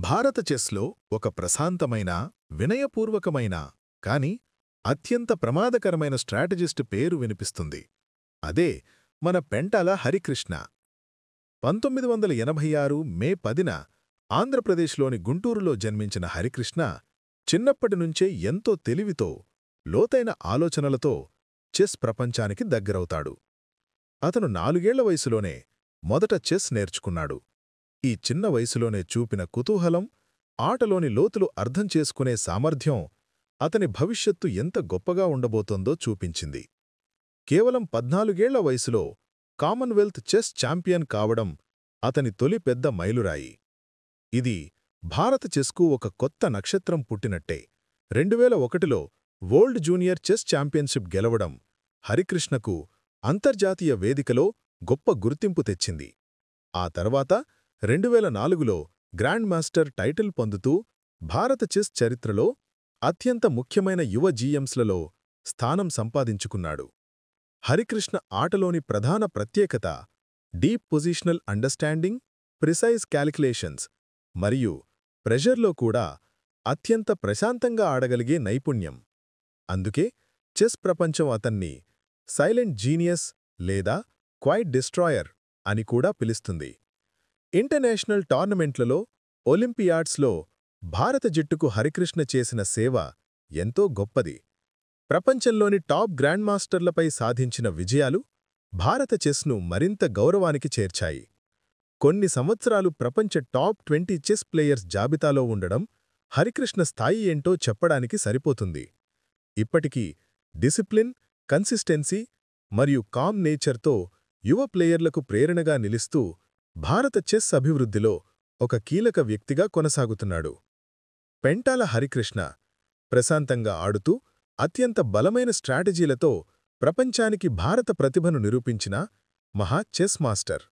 భారత చెస్లో ఒక ప్రశాంతమైన, వినయపూర్వకమైన, కాని అత్యంత ప్రమాదకరమైన స్ట్రాటజిస్ట్ పేరు వినిపిస్తుంది. అదే మన పెంటాల హరికృష్ణ. 1986 మే 10న ఆంధ్రప్రదేశ్లోని గుంటూరులో జన్మించిన హరికృష్ణ చిన్నప్పటినుంచే ఎంతో తెలివితో, లోతైన ఆలోచనలతో చెస్ ప్రపంచానికి దగ్గరవుతాడు. అతను 4 ఏళ్ల వయసులోనే మొదట చెస్ నేర్చుకున్నాడు. ఈ చిన్న వయసులోనే చూపిన కుతూహలం, ఆటలోని లోతులు అర్థం చేసుకునే సామర్థ్యం అతని భవిష్యత్తు ఎంత గొప్పగా ఉండబోతోందో చూపించింది. కేవలం 14 ఏళ్ల వయసులో కామన్వెల్త్ చెస్ ఛాంపియన్ కావడం అతని తొలి పెద్ద మైలురాయి. ఇది భారత చెస్కు ఒక కొత్త నక్షత్రం పుట్టినట్టే. 2001లో వరల్డ్ జూనియర్ చెస్ ఛాంపియన్షిప్ గెలవడం హరికృష్ణకు అంతర్జాతీయ వేదికలో గొప్ప గుర్తింపు తెచ్చింది. ఆ తర్వాత 2004లో గ్రాండ్ మాస్టర్ టైటిల్ పొందుతూ భారత చెస్ చరిత్రలో అత్యంత ముఖ్యమైన యువ జీఎంస్లలో స్థానం సంపాదించుకున్నాడు. హరికృష్ణ ఆటలోని ప్రధాన ప్రత్యేకత deep positional understanding, precise calculations మరియు ప్రెషర్లో కూడా అత్యంత ప్రశాంతంగా ఆడగలిగే నైపుణ్యం. అందుకే చెస్ ప్రపంచం అతన్ని సైలెంట్ జీనియస్ లేదా క్వైట్ డిస్ట్రాయర్ అని కూడా పిలుస్తుంది. ఇంటర్నేషనల్ టోర్నమెంట్లలో, ఒలింపియాడ్స్లో భారత జట్టుకు హరికృష్ణ చేసిన సేవ ఎంతో గొప్పది. ప్రపంచంలోని టాప్ గ్రాండ్ మాస్టర్లపై సాధించిన విజయాలు భారత చెస్ను మరింత గౌరవానికి చేర్చాయి. కొన్ని సంవత్సరాలు ప్రపంచ టాప్ 20 చెస్ ప్లేయర్స్ జాబితాలో ఉండడం హరికృష్ణ స్థాయి ఏంటో చెప్పడానికి సరిపోతుంది. ఇప్పటికీ డిసిప్లిన్, కన్సిస్టెన్సీ మరియు కామ్ నేచర్తో యువ ప్లేయర్లకు ప్రేరణగా నిలుస్తూ భారత చెస్ అభివృద్ధిలో ఒక కీలక వ్యక్తిగా కొనసాగుతున్నాడు. పెంటాల హరికృష్ణ ప్రశాంతంగా ఆడుతూ అత్యంత బలమైన స్ట్రాటజీలతో ప్రపంచానికి భారత ప్రతిభను నిరూపించిన మహా చెస్ మాస్టర్.